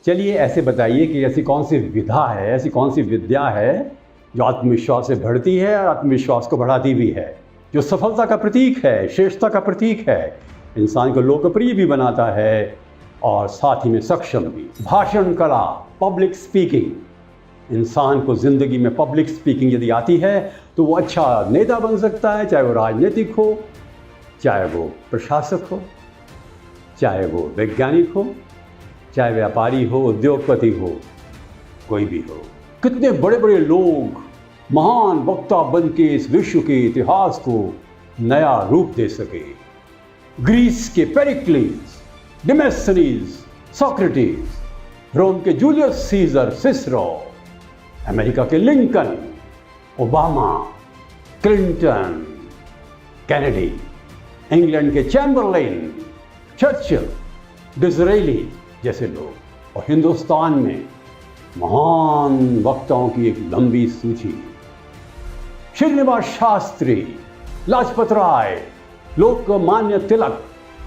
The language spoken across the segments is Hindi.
चलिए ऐसे बताइए कि ऐसी कौन सी विधा है, ऐसी कौन सी विद्या है जो आत्मविश्वास से बढ़ती है और आत्मविश्वास को बढ़ाती भी है, जो सफलता का प्रतीक है, श्रेष्ठता का प्रतीक है, इंसान को लोकप्रिय भी बनाता है और साथ ही में सक्षम भी। भाषण कला, पब्लिक स्पीकिंग। इंसान को ज़िंदगी में पब्लिक स्पीकिंग यदि आती है तो वो अच्छा नेता बन सकता है, चाहे वो राजनीतिक हो, चाहे वो प्रशासक हो, चाहे वो वैज्ञानिक हो, चाहे व्यापारी हो, उद्योगपति हो, कोई भी हो। कितने बड़े बड़े लोग महान वक्ता बन के इस विश्व के इतिहास को नया रूप दे सके। ग्रीस के पेरिक्लीस, डेमोस्थेनेस, सोक्रेटिस, रोम के जूलियस सीजर, सिसरो, अमेरिका के Lincoln, Obama, Clinton, Kennedy, England के चैम्बरलेन, चर्चिल, डिज़रेली जैसे लोग, और हिंदुस्तान में महान वक्ताओं की एक लंबी सूची। श्रीनिवास शास्त्री, लाजपत राय, लोकमान्य तिलक,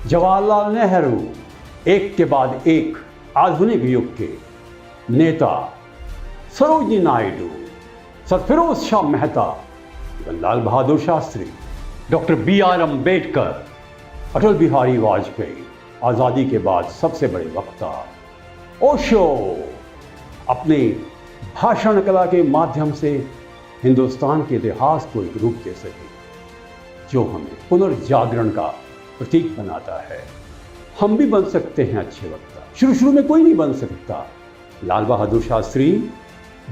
जवाहरलाल नेहरू, एक के बाद एक आधुनिक युग के नेता, सरोजिनी नायडू, सरफिरोज शाह मेहता, लाल बहादुर शास्त्री, डॉक्टर बी.आर. अम्बेडकर, अटल बिहारी वाजपेयी, आज़ादी के बाद सबसे बड़े वक्ता, ओशो, अपने भाषण कला के माध्यम से हिंदुस्तान के इतिहास को एक रूप दे सके जो हमें पुनर्जागरण का प्रतीक बनाता है। हम भी बन सकते हैं अच्छे वक्ता। शुरू में कोई नहीं बन सकता। लाल बहादुर शास्त्री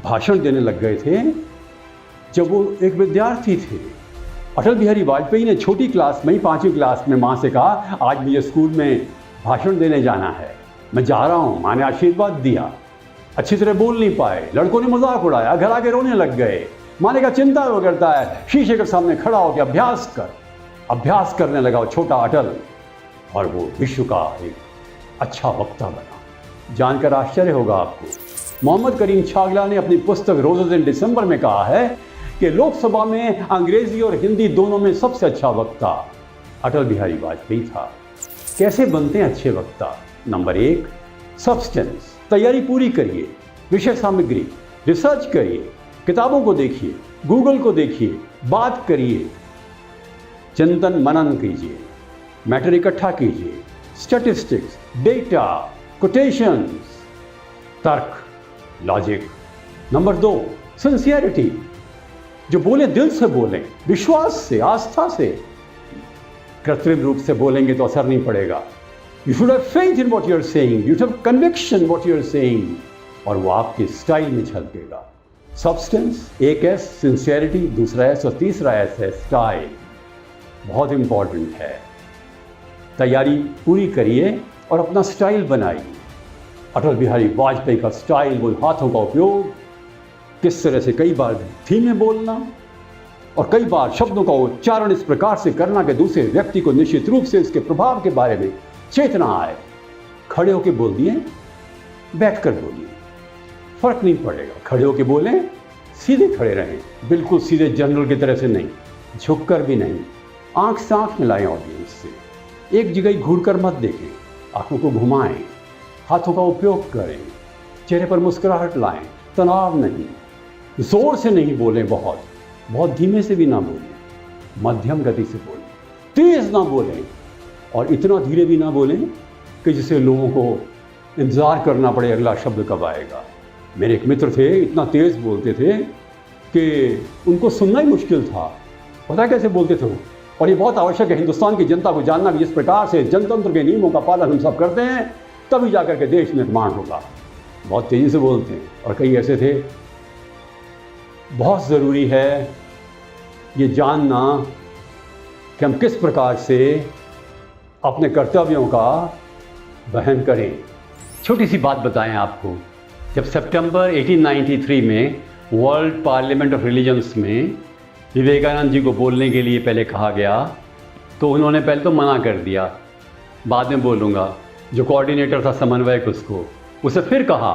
भाषण देने लग गए थे जब वो एक विद्यार्थी थे। अटल बिहारी वाजपेयी ने छोटी क्लास में ही, 5वीं क्लास में, माँ से कहा आज मुझे स्कूल में भाषण देने जाना है, मैं जा रहा हूँ। माँ ने आशीर्वाद दिया। अच्छी तरह बोल नहीं पाए, लड़कों ने मजाक उड़ाया, घर आके रोने लग गए। माँ ने कहा चिंता क्यों करता है, शीशे के सामने खड़ा होकर अभ्यास कर। अभ्यास करने लगा वो छोटा अटल और वो विश्व का एक अच्छा वक्ता बना। जानकर आश्चर्य होगा आपको, मोहम्मद करीम छागला ने अपनी पुस्तक रोजेज इन दिसंबर में कहा है कि लोकसभा में अंग्रेजी और हिंदी दोनों में सबसे अच्छा वक्ता अटल बिहारी वाजपेयी था। कैसे बनते हैं अच्छे वक्ता? Number 1, substance. तैयारी पूरी करिए, विषय सामग्री, रिसर्च करिए, किताबों को देखिए, गूगल को देखिए, बात करिए, चिंतन मनन कीजिए, मैटर इकट्ठा कीजिए, स्टैटिस्टिक्स, डेटा, कोटेशंस, तर्क, लॉजिक। Number 2, sincerity. जो बोले दिल से बोलें, विश्वास से, आस्था से। कृत्रिम रूप से बोलेंगे तो असर नहीं पड़ेगा। You should have faith in what you are saying, you should have conviction what you are saying, और वो आपके स्टाइल में झलकेगा। सब्सटेंस, एक एस, सिंसियरिटी दूसरा एस, और तीसरा एस है स्टाइल। बहुत इंपॉर्टेंट है। तैयारी पूरी करिए और अपना स्टाइल बनाइए। अटल बिहारी वाजपेयी का स्टाइल, वो हाथों का उपयोग, किस तरह से कई बार धीमे बोलना और कई बार शब्दों का उच्चारण इस प्रकार से करना कि दूसरे व्यक्ति को निश्चित रूप से इसके प्रभाव के बारे में चेतना आए। खड़े होकर बोल दिए, बैठकर बोलिए, फर्क नहीं पड़ेगा। खड़े होकर बोलें, सीधे खड़े रहें, बिल्कुल सीधे जनरल की तरह से नहीं, झुककर भी नहीं। आंख से आंख मिलाएं ऑडियंस से, एक जगह ही घूरकर मत देखें, आंखों को घुमाएं, हाथों का उपयोग करें, चेहरे पर मुस्कुराहट लाएं, तनाव नहीं, जोर से नहीं बोलें, बहुत धीमे से भी ना बोलें, मध्यम गति से बोलें, तेज ना बोलें और इतना धीरे भी ना बोलें कि जिससे लोगों को इंतज़ार करना पड़े अगला शब्द कब आएगा। मेरे एक मित्र थे, इतना तेज बोलते थे कि उनको सुनना ही मुश्किल था। पता कैसे बोलते थे वो? और ये बहुत आवश्यक है हिंदुस्तान की जनता को जानना कि जिस प्रकार से जनतंत्र के नियमों का पालन हम सब करते हैं तभी जाकर के देश निर्माण होगा। बहुत तेज़ी से बोलते हैं। और कई ऐसे थे। बहुत ज़रूरी है ये जानना कि हम किस प्रकार से अपने कर्तव्यों का वहन करें। छोटी सी बात बताएं आपको, जब सितंबर 1893 में वर्ल्ड पार्लियामेंट ऑफ रिलीजन्स में विवेकानंद जी को बोलने के लिए पहले कहा गया तो उन्होंने पहले तो मना कर दिया, बाद में बोलूँगा। जो कोऑर्डिनेटर था समन्वयक उसे फिर कहा,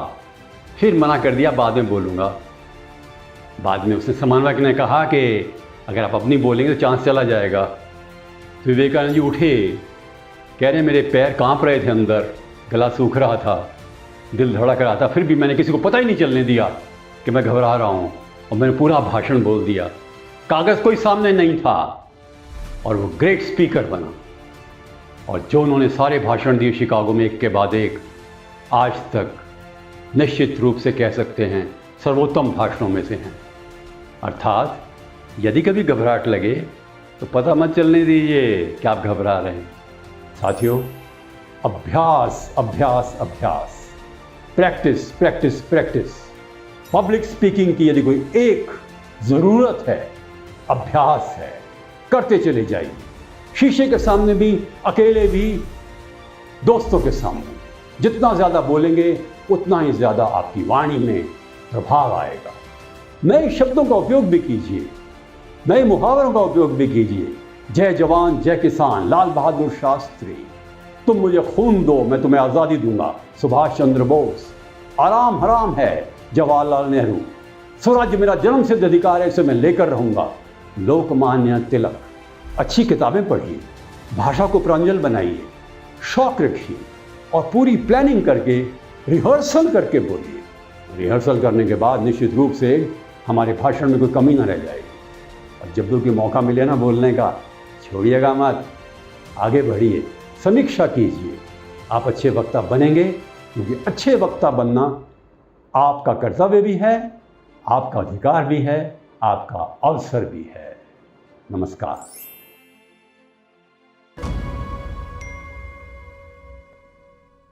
फिर मना कर दिया, बाद में बोलूँगा। बाद में उसने समन्वयक ने कहा कि अगर आप अपनी बोलेंगे तो चांस चला जाएगा। तो विवेकानंद जी उठे, कह रहे मेरे पैर कांप रहे थे अंदर, गला सूख रहा था, दिल धड़क रहा था, फिर भी मैंने किसी को पता ही नहीं चलने दिया कि मैं घबरा रहा हूँ, और मैंने पूरा भाषण बोल दिया। कागज़ कोई सामने नहीं था, और वो ग्रेट स्पीकर बना। और जो उन्होंने सारे भाषण दिए शिकागो में, एक के बाद एक, आज तक निश्चित रूप से कह सकते हैं सर्वोत्तम भाषणों में से हैं। अर्थात यदि कभी घबराहट लगे तो पता मत चलने दीजिए कि आप घबरा रहे हैं। साथियों, अभ्यास अभ्यास अभ्यास, practice practice practice. Public speaking की यदि कोई एक ज़रूरत है, अभ्यास है। करते चले जाइए, शीशे के सामने भी, अकेले भी, दोस्तों के सामने। जितना ज़्यादा बोलेंगे उतना ही ज़्यादा आपकी वाणी में प्रभाव आएगा। नए शब्दों का उपयोग भी कीजिए, नए मुहावरों का उपयोग भी कीजिए। जय जवान जय किसान, लाल बहादुर शास्त्री। तुम मुझे खून दो, मैं तुम्हें आज़ादी दूंगा, सुभाष चंद्र बोस। आराम हराम है, जवाहरलाल नेहरू। स्वराज्य मेरा जन्म सिद्ध अधिकार है, इसे मैं लेकर रहूंगा, लोकमान्य तिलक। अच्छी किताबें पढ़िए, भाषा को प्रांजल बनाइए, शौक रखिए, और पूरी प्लानिंग करके, रिहर्सल करके बोलिए। रिहर्सल करने के बाद निश्चित रूप से हमारे भाषण में कोई कमी ना रह जाएगी। और जब भी मौका मिले ना बोलने का, छोड़िएगा मत, आगे बढ़िए, समीक्षा कीजिए। आप अच्छे वक्ता बनेंगे, क्योंकि अच्छे वक्ता बनना आपका कर्तव्य भी है, आपका अधिकार भी है, आपका अवसर भी है। नमस्कार।